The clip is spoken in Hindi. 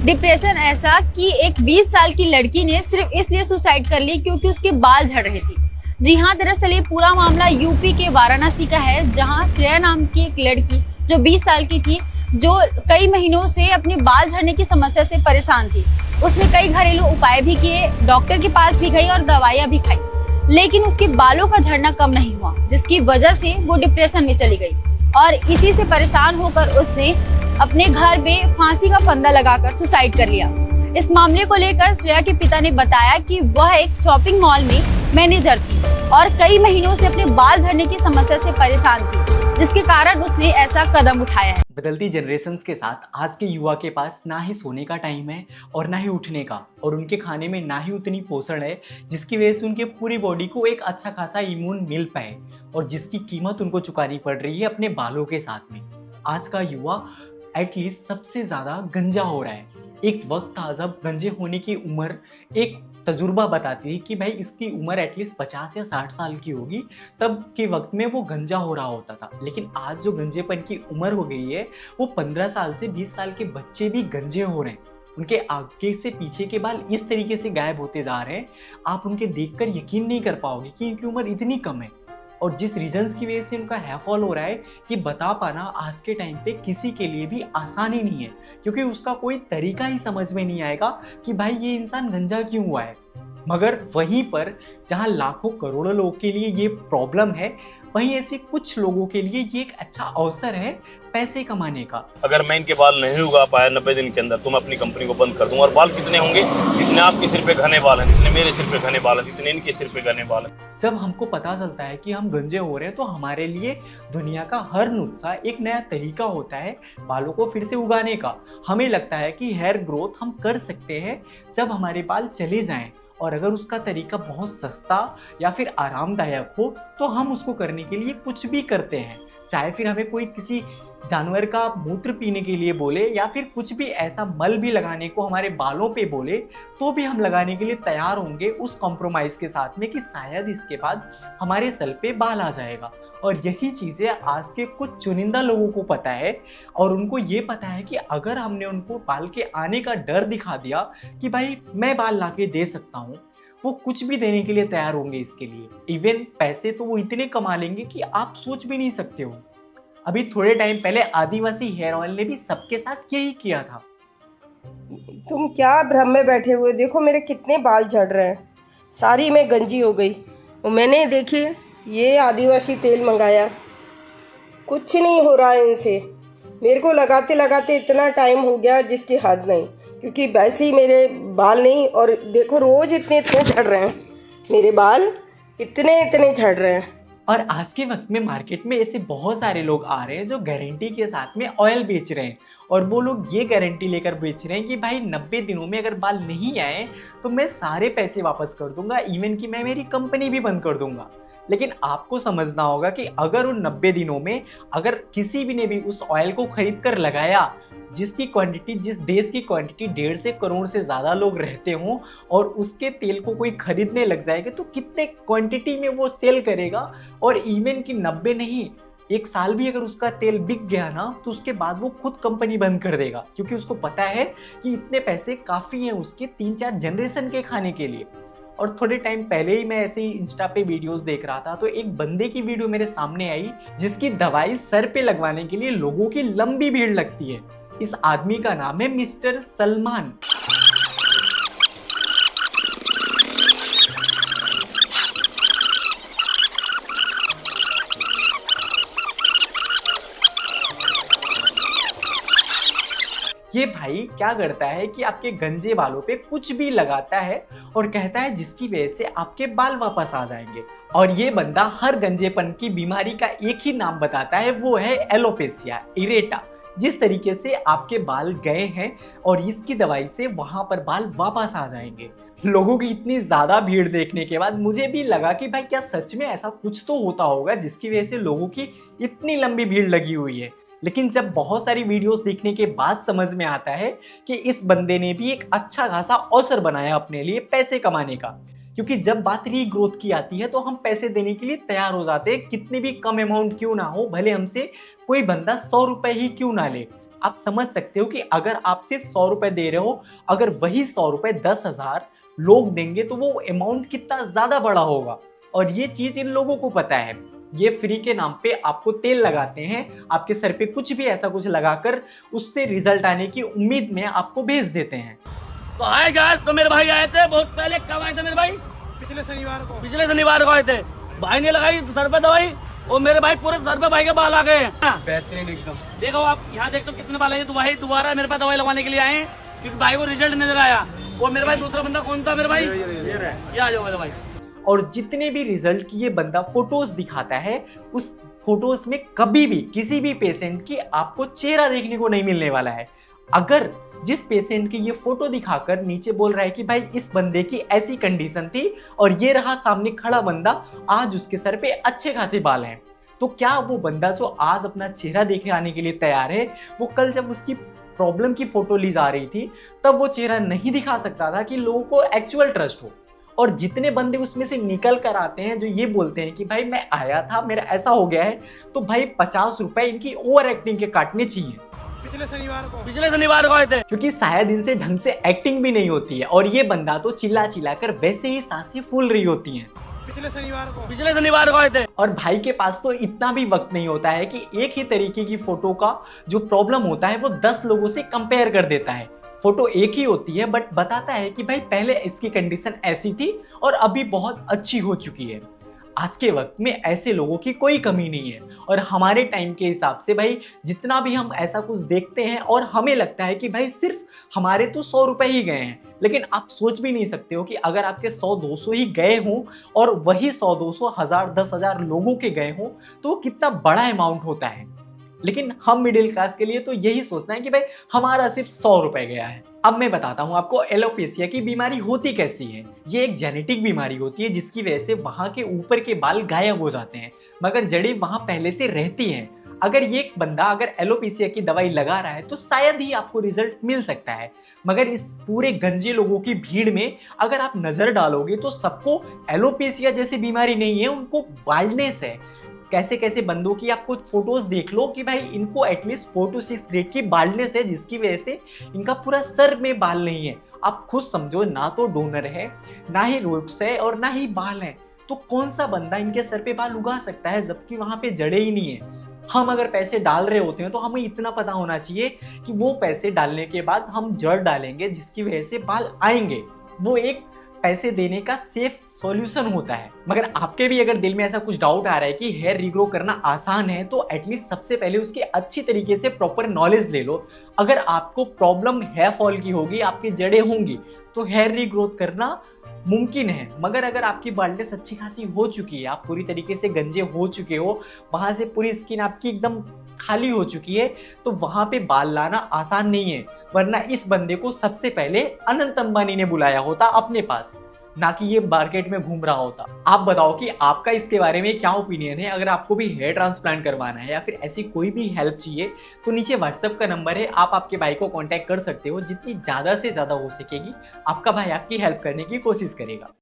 डिप्रेशन ऐसा कि एक 20 साल की लड़की ने सिर्फ इसलिए सुसाइड कर ली क्योंकि उसके बाल झड़ रहे थे। जी हाँ, दरअसल ये पूरा मामला यूपी के वाराणसी का है, जहाँ श्रेया नाम की एक लड़की जो 20 साल की थी, जो कई महीनों से अपने बाल झड़ने की समस्या से परेशान थी। उसने कई घरेलू उपाय भी किए, डॉक्टर के पास भी गई और दवाइयाँ भी खाई, लेकिन उसके बालों का झड़ना कम नहीं हुआ, जिसकी वजह से वो डिप्रेशन में चली गई। और इसी से परेशान होकर उसने अपने घर में फांसी का फंदा लगाकर सुसाइड कर लिया। इस मामले को लेकर श्रेया के पिता ने बताया कि वह एक शॉपिंग मॉल में मैनेजर थी और कई महीनों से अपने बाल झड़ने की समस्या से परेशान थी, जिसके कारण उसने ऐसा कदम उठाया है। बदलती जनरेशन्स के साथ आज के युवा के पास ना ही सोने का टाइम है और ना ही उठने का, और उनके खाने में ना ही उतनी पोषण है जिसकी वजह से उनके पूरी बॉडी को एक अच्छा खासा इम्यून मिल पाए, और जिसकी कीमत उनको चुकानी पड़ रही है अपने बालों के साथ में। आज का युवा एटलीस्ट सबसे ज़्यादा गंजा हो रहा है। एक वक्त था जब गंजे होने की उम्र, एक तजुर्बा बताती है कि भाई इसकी उम्र एटलीस्ट 50 या 60 साल की होगी, तब के वक्त में वो गंजा हो रहा होता था। लेकिन आज जो गंजेपन की उम्र हो गई है, वो 15 साल से 20 साल के बच्चे भी गंजे हो रहे हैं। उनके आगे से पीछे के बाल इस तरीके से गायब होते जा रहे हैं, आप उनके देखकर यकीन नहीं कर पाओगे कि इनकी उम्र इतनी कम है। और जिस रीजंस की वजह से उनका हेयर फॉल हो रहा है, ये बता पाना आज के टाइम पे किसी के लिए भी आसान ही नहीं है, क्योंकि उसका कोई तरीका ही समझ में नहीं आएगा कि भाई ये इंसान गंजा क्यों हुआ है। मगर वहीं पर जहां लाखों करोड़ों लोगों के लिए ये प्रॉब्लम है, वहीं ऐसे कुछ लोगों के लिए ये एक अच्छा अवसर है पैसे कमाने का। अगर मैं इनके बाल नहीं उगा पाया 90 दिन के अंदर, तो मैं अपनी कंपनी को बंद कर दूंगा। और बाल कितने होंगे? जितने आपके सिर पे घने बाल हैं, जितने मेरे सिर पे घने बाल हैं, जितने इनके सिर पे घने बाल हैं। जब हमको पता चलता है कि हम गंजे हो रहे हैं, तो हमारे लिए दुनिया का हर नुस्खा एक नया तरीका होता है बालों को फिर से उगाने का। हमें लगता है कि हेयर ग्रोथ हम कर सकते हैं जब हमारे बाल चले जाएं, और अगर उसका तरीका बहुत सस्ता या फिर आरामदायक हो तो हम उसको करने के लिए कुछ भी करते हैं। चाहे फिर हमें कोई किसी जानवर का मूत्र पीने के लिए बोले, या फिर कुछ भी ऐसा मल भी लगाने को हमारे बालों पे बोले, तो भी हम लगाने के लिए तैयार होंगे उस कॉम्प्रोमाइज़ के साथ में कि शायद इसके बाद हमारे सर पे बाल आ जाएगा। और यही चीज़ें आज के कुछ चुनिंदा लोगों को पता है, और उनको ये पता है कि अगर हमने उनको बाल के आने का डर दिखा दिया कि भाई मैं बाल ला के दे सकता हूँ, वो कुछ भी देने के लिए तैयार होंगे इसके लिए। इवन पैसे तो वो इतने कमा लेंगे कि आप सोच भी नहीं सकते हो। अभी थोड़े टाइम पहले आदिवासी हेयर ऑयल ने भी सबके साथ यही किया था। तुम क्या भ्रम में बैठे हुए, देखो मेरे कितने बाल झड़ रहे हैं, सारी मैं गंजी हो गई। तो मैंने देखिए ये आदिवासी तेल मंगाया, कुछ नहीं हो रहा है इनसे। मेरे को लगाते लगाते इतना टाइम हो गया जिसकी हद नहीं, क्योंकि वैसे ही मेरे बाल नहीं, और देखो रोज़ इतने इतने झड़ रहे हैं मेरे बाल, इतने इतने झड़ रहे हैं। और आज के वक्त में मार्केट में ऐसे बहुत सारे लोग आ रहे हैं जो गारंटी के साथ में ऑयल बेच रहे हैं, और वो लोग ये गारंटी लेकर बेच रहे हैं कि भाई 90 दिनों में अगर बाल नहीं आए तो मैं सारे पैसे वापस कर दूंगा, इवन कि मैं मेरी कंपनी भी बंद कर दूंगा। लेकिन आपको समझना होगा कि अगर उन 90 दिनों में अगर किसी भी ने भी उस ऑयल को खरीद कर लगाया, जिसकी क्वांटिटी, जिस देश की क्वांटिटी 1.5 से करोड़ से ज़्यादा लोग रहते हों, और उसके तेल को कोई खरीदने लग जाएगा, तो कितने क्वांटिटी में वो सेल करेगा। और इवन कि 90 नहीं, 1 साल भी अगर उसका तेल बिक गया ना, तो उसके बाद वो खुद कंपनी बंद कर देगा, क्योंकि उसको पता है कि इतने पैसे काफ़ी हैं उसके 3-4 जनरेशन के खाने के लिए। और थोड़े टाइम पहले ही मैं ऐसे ही इंस्टा पे वीडियोस देख रहा था, तो एक बंदे की वीडियो मेरे सामने आई जिसकी दवाई सर पे लगवाने के लिए लोगों की लंबी भीड़ लगती है। इस आदमी का नाम है मिस्टर सलमान। ये भाई क्या करता है कि आपके गंजे बालों पे कुछ भी लगाता है और कहता है जिसकी वजह से आपके बाल वापस आ जाएंगे। और ये बंदा हर गंजेपन की बीमारी का एक ही नाम बताता है, वो है एलोपेशिया इरेटा। जिस तरीके से आपके बाल गए हैं और इसकी दवाई से वहां पर बाल वापस आ जाएंगे। लोगों की इतनी ज्यादा भीड़ देखने के बाद मुझे भी लगा कि भाई क्या सच में ऐसा कुछ तो होता होगा जिसकी वजह से लोगों की इतनी लंबी भीड़ लगी हुई है। लेकिन जब बहुत सारी वीडियोस देखने के बाद समझ में आता है कि इस बंदे ने भी एक अच्छा खासा अवसर बनाया अपने लिए पैसे कमाने का, क्योंकि जब बात रीग्रोथ की आती है तो हम पैसे देने के लिए तैयार हो जाते हैं, कितने भी कम अमाउंट क्यों ना हो, भले हमसे कोई बंदा 100 रुपए ही क्यों ना ले। आप समझ सकते हो कि अगर आप सिर्फ 100 रुपए दे रहे हो, अगर वही 100 रुपए 10,000 लोग देंगे तो वो अमाउंट कितना ज्यादा बड़ा होगा। और ये चीज इन लोगों को पता है। ये फ्री के नाम पे आपको तेल लगाते हैं, आपके सर पे कुछ भी ऐसा कुछ लगाकर उससे रिजल्ट आने की उम्मीद में आपको भेज देते हैं। तो आए गैस तो मेरे भाई आए थे बहुत पहले। कब आए थे मेरे भाई? पिछले शनिवार को आए थे। भाई ने लगाई सर पे दवाई और मेरे भाई पूरे सर पे भाई के बाल आ गए हैं। बेहतरीन एकदम। देखो आप यहाँ देखो कितने बाल है। तो भाई दोबारा मेरे पास दवाई लगवाने के लिए आए हैं क्योंकि भाई को रिजल्ट नजर आया। और मेरे भाई दूसरा बंदा कौन था मेरे भाई? ये आ जाओ मेरे भाई। और जितने भी रिजल्ट की ये बंदा फोटोज दिखाता है, उस फोटोज में कभी भी किसी भी पेशेंट की आपको चेहरा देखने को नहीं मिलने वाला है। अगर जिस पेशेंट की ये फोटो दिखाकर नीचे बोल रहा है कि भाई इस बंदे की ऐसी कंडीशन थी और ये रहा सामने खड़ा बंदा, आज उसके सर पे अच्छे खासे बाल हैं, तो क्या वो बंदा जो आज अपना चेहरा देखने आने के लिए तैयार है, वो कल जब उसकी प्रॉब्लम की फोटो ली जा रही थी तब वो चेहरा नहीं दिखा सकता था कि लोगों को एक्चुअल ट्रस्ट हो? और जितने बंदे उसमें से निकल कर आते हैं जो ये बोलते हैं कि भाई मैं आया था, मेरा ऐसा हो गया है, तो भाई 50 रुपए इनकी ओवर एक्टिंग के काटने चाहिए। पिछले शनिवार को आए थे क्योंकि शायद इनसे ढंग से एक्टिंग भी नहीं होती है और ये बंदा तो चिल्ला चिल्ला कर वैसे ही सांसें फूल रही होती हैं। पिछले शनिवार को आए थे। और भाई के पास तो इतना भी वक्त नहीं होता है कि एक ही तरीके की फोटो का जो प्रॉब्लम होता है वो 10 लोगों से कंपेयर कर देता है। फोटो एक ही होती है बट बताता है कि भाई पहले इसकी कंडीशन ऐसी थी और अभी बहुत अच्छी हो चुकी है। आज के वक्त में ऐसे लोगों की कोई कमी नहीं है। और हमारे टाइम के हिसाब से भाई जितना भी हम ऐसा कुछ देखते हैं और हमें लगता है कि भाई सिर्फ हमारे तो 100 रुपए ही गए हैं, लेकिन आप सोच भी नहीं सकते हो कि अगर आपके 100-200 ही गए हों और वही 100-200 1000 10,000 लोगों के गए हों तो वो कितना बड़ा अमाउंट होता है। लेकिन हम मिडिल क्लास के लिए तो यही सोचना है कि भाई हमारा सिर्फ 100 रुपए गया है। अब मैं बताता हूँ आपको एलोपेशिया की बीमारी होती कैसी है। ये एक जेनेटिक बीमारी होती है जिसकी वजह से वहां के ऊपर के बाल गायब हो जाते हैं मगर जड़ें वहां पहले से रहती हैं। अगर ये एक बंदा अगर एलोपेशिया की दवाई लगा रहा है तो शायद ही आपको रिजल्ट मिल सकता है, मगर इस पूरे गंजे लोगों की भीड़ में अगर आप नजर डालोगे तो सबको एलोपेशिया जैसी बीमारी नहीं है, उनको बाल्डनेस है। कैसे कैसे बंदों की आप कुछ फोटोज देख लो कि भाई इनको एटलीस्ट 4 to 6 ग्रेड की बाल्डनेस है जिसकी वजह से इनका पूरा सर में बाल नहीं है। आप खुद समझो, ना तो डोनर है, ना ही रूट्स है और ना ही बाल है, तो कौन सा बंदा इनके सर पे बाल उगा सकता है जबकि वहां पे जड़े ही नहीं है। हम अगर पैसे डाल रहे होते हैं तो हमें इतना पता होना चाहिए कि वो पैसे डालने के बाद हम जड़ डालेंगे जिसकी वजह से बाल आएंगे। वो एक पैसे देने का सेफ सॉल्यूशन होता है। मगर आपके भी अगर दिल में ऐसा कुछ डाउट आ रहा है कि हेयर रिग्रो करना आसान है तो एटलीस्ट सबसे पहले उसकी अच्छी तरीके से प्रॉपर नॉलेज ले लो। अगर आपको प्रॉब्लम हेयर फॉल की होगी, आपकी जड़ें होंगी, तो हेयर रिग्रोथ करना मुमकिन है। मगर अगर आपकी बाल्डनेस अच्छी खासी हो चुकी है, आप पूरी तरीके से गंजे हो चुके हो, वहां से पूरी स्किन आपकी एकदम खाली हो चुकी है, तो वहां पे बाल लाना आसान नहीं है। वरना इस बंदे को सबसे पहले अनंत अंबानी ने बुलाया होता अपने पास, ना कि ये मार्केट में घूम रहा होता। आप बताओ कि आपका इसके बारे में क्या ओपिनियन है। अगर आपको भी हेयर ट्रांसप्लांट करवाना है या फिर ऐसी कोई भी हेल्प चाहिए तो नीचे व्हाट्सएप का नंबर है, आप आपके भाई को कांटेक्ट कर सकते हो। जितनी ज़्यादा से ज़्यादा हो सकेगी आपका भाई आपकी हेल्प करने की कोशिश करेगा।